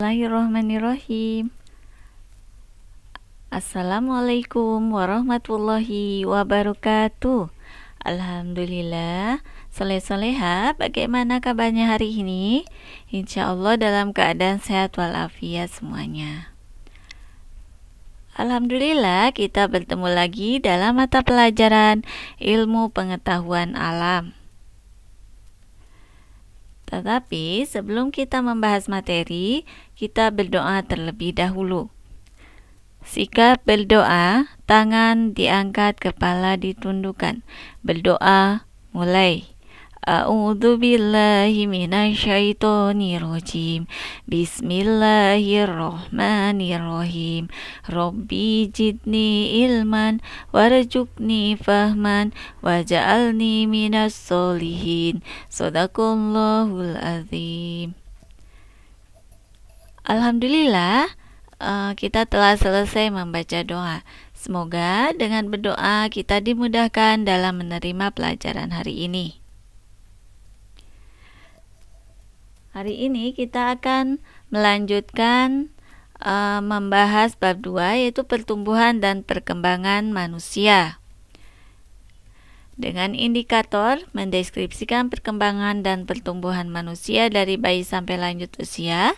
Bismillahirrahmanirrahim. Assalamualaikum warahmatullahi wabarakatuh. Alhamdulillah, soleh-soleha. Bagaimana kabarnya hari ini? Insya Allah dalam keadaan sehat walafiat semuanya. Alhamdulillah, kita bertemu lagi dalam mata pelajaran ilmu pengetahuan alam. Tetapi sebelum kita membahas materi, kita berdoa terlebih dahulu. Sikap berdoa, tangan diangkat, kepala ditundukkan. Berdoa mulai. A'udzubillahi minasyaitonirrajim. Bismillahirrahmanirrahim. Rabbi jidni ilman warzuqni fahman waj'alni minas solihin. Shadaqallahul azim. Alhamdulillah, kita telah selesai membaca doa. Semoga dengan berdoa kita dimudahkan dalam menerima pelajaran hari ini. Hari ini kita akan melanjutkan membahas bab 2, yaitu pertumbuhan dan perkembangan manusia. Dengan indikator mendeskripsikan perkembangan dan pertumbuhan manusia dari bayi sampai lanjut usia,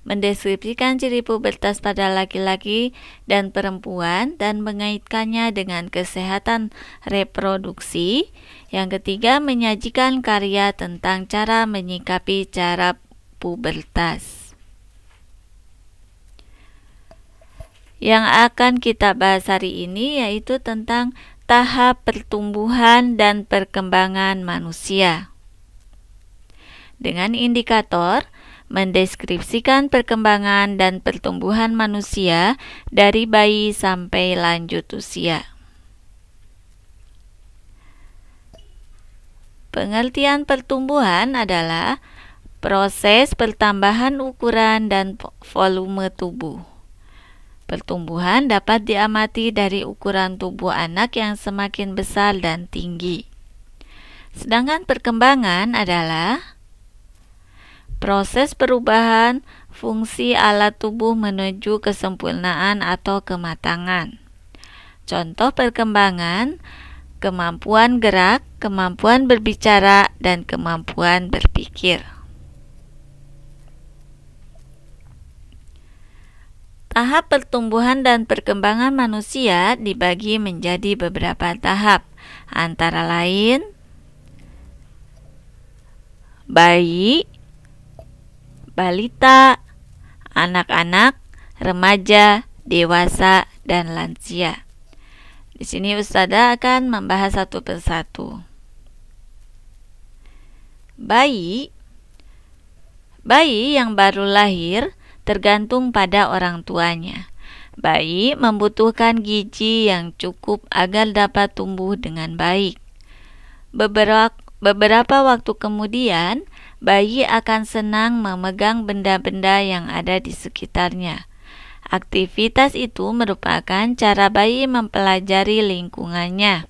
mendeskripsikan ciri pubertas pada laki-laki dan perempuan, dan mengaitkannya dengan kesehatan reproduksi. Yang ketiga, menyajikan karya tentang cara menyikapi cara pubertas. Yang akan kita bahas hari ini yaitu tentang tahap pertumbuhan dan perkembangan manusia. Dengan indikator mendeskripsikan perkembangan dan pertumbuhan manusia dari bayi sampai lanjut usia. Pengertian pertumbuhan adalah proses pertambahan ukuran dan volume tubuh. Pertumbuhan dapat diamati dari ukuran tubuh anak yang semakin besar dan tinggi. Sedangkan perkembangan adalah proses perubahan fungsi alat tubuh menuju kesempurnaan atau kematangan. Contoh perkembangan: kemampuan gerak, kemampuan berbicara, dan kemampuan berpikir. Tahap pertumbuhan dan perkembangan manusia dibagi menjadi beberapa tahap, antara lain bayi, balita, anak-anak, remaja, dewasa, dan lansia. Di sini Ustazah akan membahas satu persatu. Bayi yang baru lahir tergantung pada orang tuanya. Bayi membutuhkan gizi yang cukup agar dapat tumbuh dengan baik. Beberapa waktu kemudian, bayi akan senang memegang benda-benda yang ada di sekitarnya. Aktivitas itu merupakan cara bayi mempelajari lingkungannya.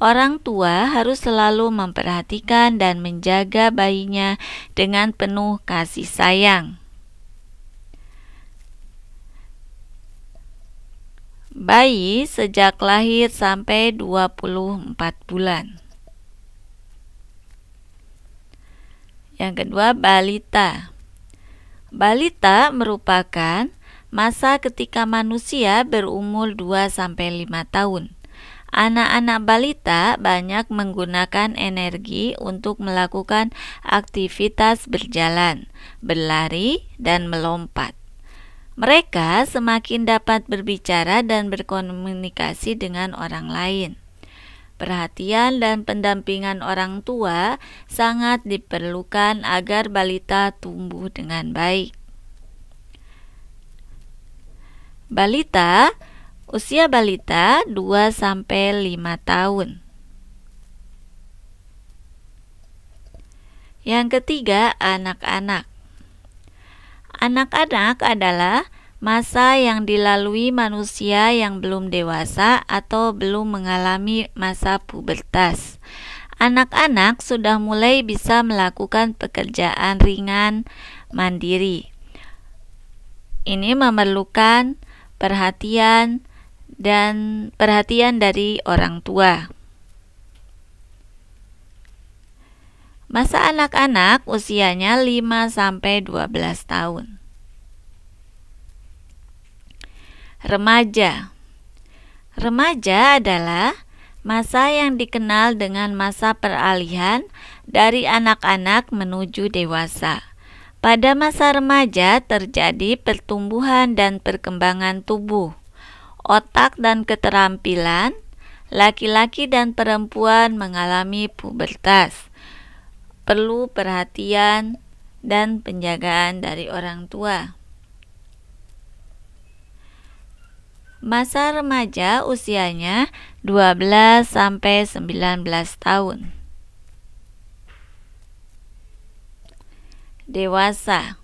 Orang tua harus selalu memperhatikan dan menjaga bayinya dengan penuh kasih sayang. Bayi sejak lahir sampai 24 bulan. Yang kedua, balita. Balita merupakan masa ketika manusia berumur 2-5 tahun. Anak-anak balita banyak menggunakan energi untuk melakukan aktivitas berjalan, berlari, dan melompat. Mereka semakin dapat berbicara dan berkomunikasi dengan orang lain. Perhatian dan pendampingan orang tua sangat diperlukan agar balita tumbuh dengan baik. Usia balita 2-5 tahun. Yang ketiga, anak-anak. Anak-anak adalah masa yang dilalui manusia yang belum dewasa atau belum mengalami masa pubertas. Anak-anak sudah mulai bisa melakukan pekerjaan ringan mandiri. Ini memerlukan perhatian dari orang tua. Masa anak-anak usianya 5 sampai 12 tahun. Remaja. Remaja adalah masa yang dikenal dengan masa peralihan dari anak-anak menuju dewasa. Pada masa remaja terjadi pertumbuhan dan perkembangan tubuh, otak dan keterampilan. Laki-laki dan perempuan mengalami pubertas. Perlu perhatian dan penjagaan dari orang tua. Masa remaja usianya 12 sampai 19 tahun. Dewasa.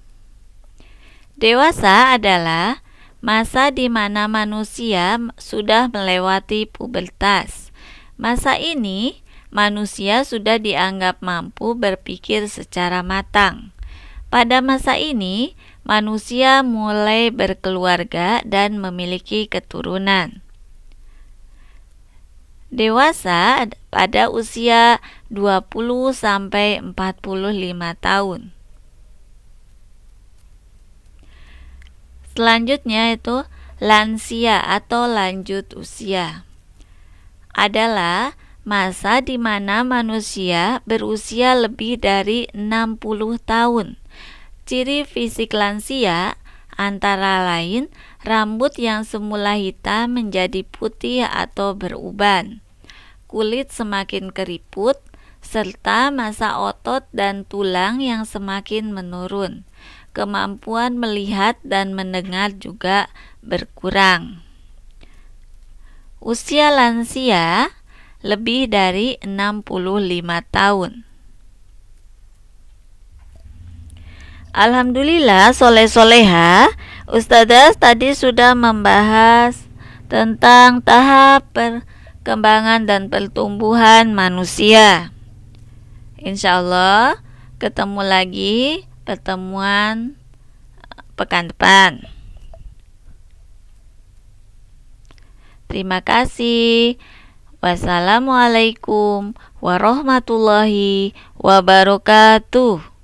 Dewasa adalah masa di mana manusia sudah melewati pubertas. Masa ini, manusia sudah dianggap mampu berpikir secara matang. Pada masa ini, manusia mulai berkeluarga dan memiliki keturunan. Dewasa pada usia 20 sampai 45 tahun. Selanjutnya itu lansia atau lanjut usia. Adalah masa di mana manusia berusia lebih dari 60 tahun. Ciri fisik lansia antara lain rambut yang semula hitam menjadi putih atau beruban, kulit semakin keriput, serta masa otot dan tulang yang semakin menurun. Kemampuan melihat dan mendengar juga berkurang. Usia lansia lebih dari 65 tahun. Alhamdulillah soleh-soleha, Ustadzah tadi sudah membahas tentang tahap perkembangan dan pertumbuhan manusia. Insya Allah ketemu lagi pertemuan pekan depan. Terima kasih. Wassalamualaikum warahmatullahi wabarakatuh.